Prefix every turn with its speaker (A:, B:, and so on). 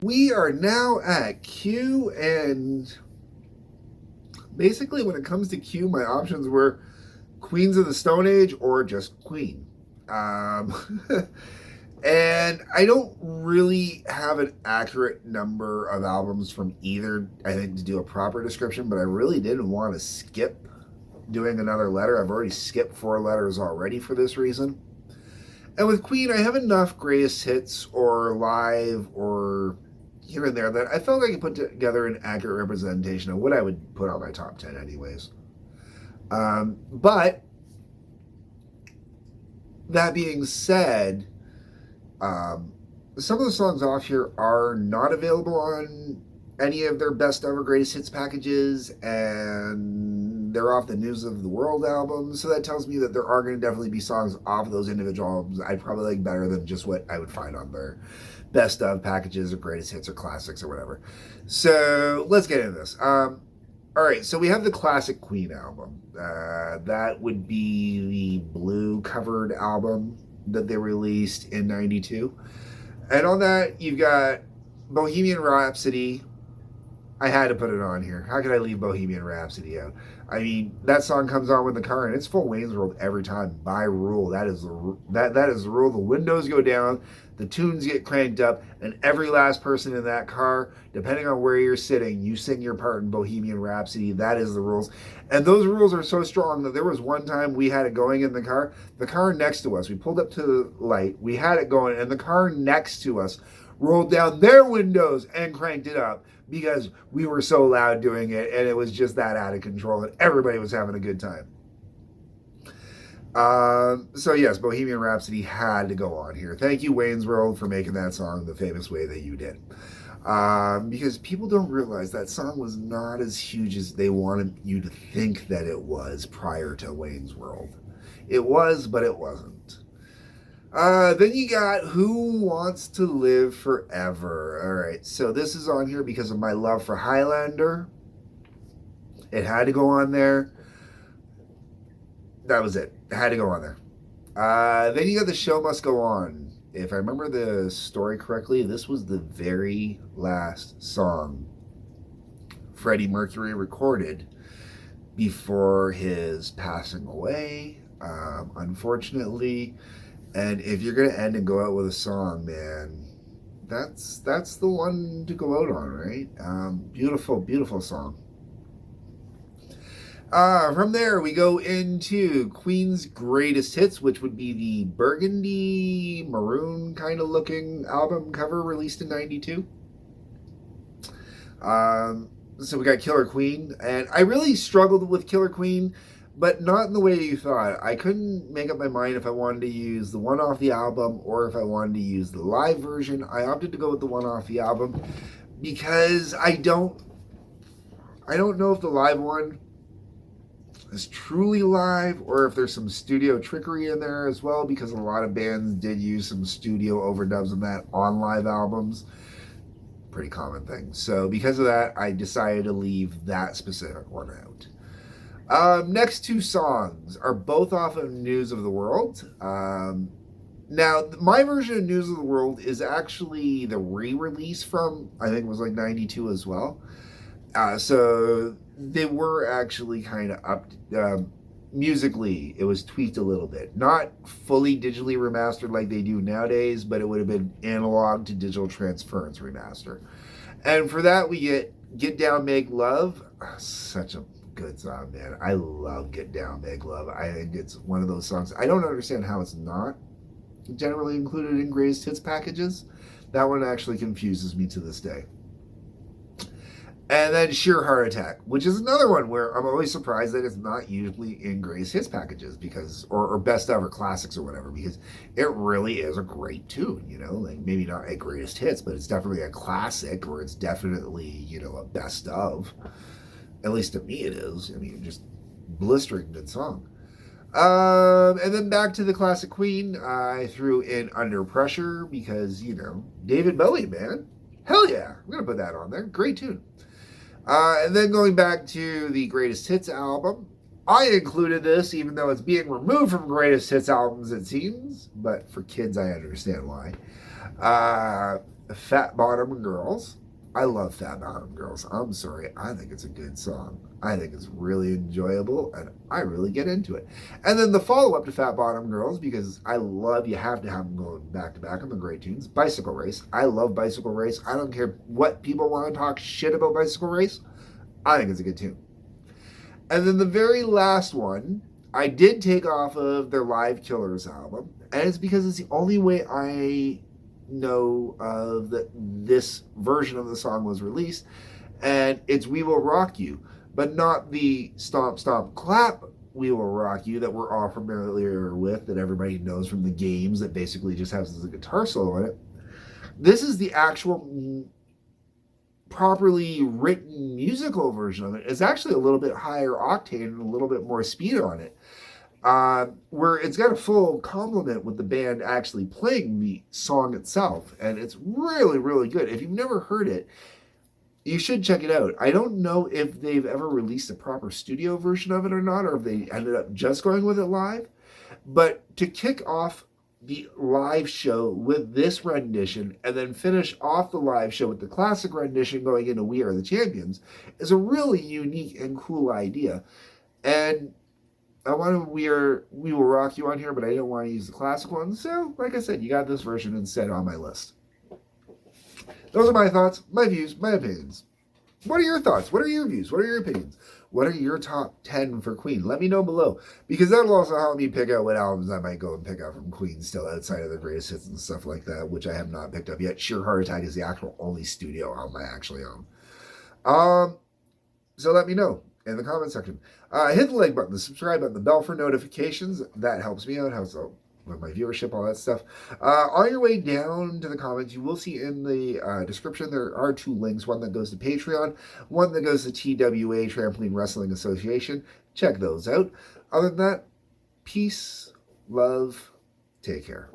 A: We are now at Q, and basically, when it comes to Q, my options were Queens of the Stone Age or just Queen. Um, and I don't really have an accurate number of albums from either, I think, to do a proper description, but I really didn't want to skip doing another letter. I've already skipped 4 letters already for this reason. And with Queen, I have enough greatest hits or live or here and there that I felt I could put together an accurate representation of what I would put on my top 10 anyways. But that being said, um, some of the songs off here are not available on any of their best ever greatest hits packages, and they're off the News of the World album. So that tells me that there are going to definitely be songs off of those individual albums I'd probably like better than just what I would find on their best of packages or greatest hits or classics or whatever. So let's get into this. All right, so we have the classic Queen album. That would be the blue covered album that they released in '92. And on that, you've got Bohemian Rhapsody. I had to put it on here. How could I leave Bohemian Rhapsody out? I mean, that song comes on with the car, and it's full Wayne's World every time by rule. That is the rule. The windows go down, the tunes get cranked up, and every last person in that car, depending on where you're sitting, you sing your part in Bohemian Rhapsody. That is the rules, and those rules are so strong that there was one time we had it going in the car. The car next to us, we pulled up to the light, we had it going, and the car next to us rolled down their windows and cranked it up because we were so loud doing it, and it was just that out of control, and everybody was having a good time. So yes, Bohemian Rhapsody had to go on here. Thank you, Wayne's World, for making that song the famous way that you did. Because people don't realize that song was not as huge as they wanted you to think that it was prior to Wayne's World. It was, but it wasn't. Then you got Who Wants to Live Forever. All right, so this is on here because of my love for Highlander. It had to go on there. That was it. It had to go on there. Then you got The Show Must Go On. If I remember the story correctly, this was the very last song Freddie Mercury recorded before his passing away, unfortunately. And if you're gonna end and go out with a song, man, that's the one to go out on, right? Beautiful, beautiful song. From there, we go into Queen's Greatest Hits, which would be the burgundy maroon kind of looking album cover released in '92. So we got Killer Queen, and I really struggled with Killer Queen, but not in the way you thought. I couldn't make up my mind if I wanted to use the one off the album or if I wanted to use the live version. I opted to go with the one off the album because I don't know if the live one is truly live or if there's some studio trickery in there as well, because a lot of bands did use some studio overdubs of that on live albums. Pretty common thing. So because of that, I decided to leave that specific one out. Next 2 songs are both off of News of the World. Now, my version of News of the World is actually the re-release from, I think it was like '92 as well. So they were actually kind of up, musically, it was tweaked a little bit. Not fully digitally remastered like they do nowadays, but it would have been analog to digital transference remaster. And for that, we Get Down, Make Love. Such a good song, man. I love Get Down, Make Love. I think it's one of those songs. I don't understand how it's not generally included in greatest hits packages. That one actually confuses me to this day. And then Sheer Heart Attack, which is another one where I'm always surprised that it's not usually in greatest hits packages because, or best ever classics or whatever, because it really is a great tune, you know, like maybe not a greatest hits, but it's definitely a classic, or it's definitely, you know, a best of. At least to me it is. I mean, just blistering good song. And then back to the classic Queen, I threw in Under Pressure because, you know, David Bowie, man. Hell yeah. I'm going to put that on there. Great tune. And then going back to the Greatest Hits album, I included this, even though it's being removed from Greatest Hits albums, it seems. But for kids, I understand why. Fat Bottom Girls. I love Fat Bottom Girls. I'm sorry. I think it's a good song. I think it's really enjoyable and I really get into it. And then the follow up to Fat Bottom Girls, because I love, you have to have them going back to back on the great tunes. Bicycle Race. I love Bicycle Race. I don't care what people want to talk shit about Bicycle Race. I think it's a good tune. And then the very last one, I did take off of their Live Killers album, and it's because it's the only way I know of that this version of the song was released, and it's We Will Rock You, but not the Stomp Stomp Clap We Will Rock You that we're all familiar with, that everybody knows from the games, that basically just has a guitar solo in it. This is the actual properly written musical version of it. It's actually a little bit higher octane and a little bit more speed on it. Where it's got a full complement with the band actually playing the song itself, and it's really, really good. If you've never heard it, you should check it out. I don't know if they've ever released a proper studio version of it or not, or if they ended up just going with it live. But to kick off the live show with this rendition and then finish off the live show with the classic rendition going into We Are the Champions is a really unique and cool idea. And I wanted We Will Rock You on here, but I didn't want to use the classic one. So, like I said, you got this version instead on my list. Those are my thoughts, my views, my opinions. What are your thoughts? What are your views? What are your opinions? What are your top 10 for Queen? Let me know below, because that'll also help me pick out what albums I might go and pick out from Queen still outside of the greatest hits and stuff like that, which I have not picked up yet. Sheer Heart Attack is the actual only studio album I actually own. So let me know in the comment section. Hit the like button, the subscribe button, the bell for notifications. That helps me out, helps out with my viewership, all that stuff. On your way down to the comments, you will see in the description there are 2 links. One that goes to Patreon, one that goes to TWA, Trampoline Wrestling Association. Check those out. Other than that, peace, love, take care.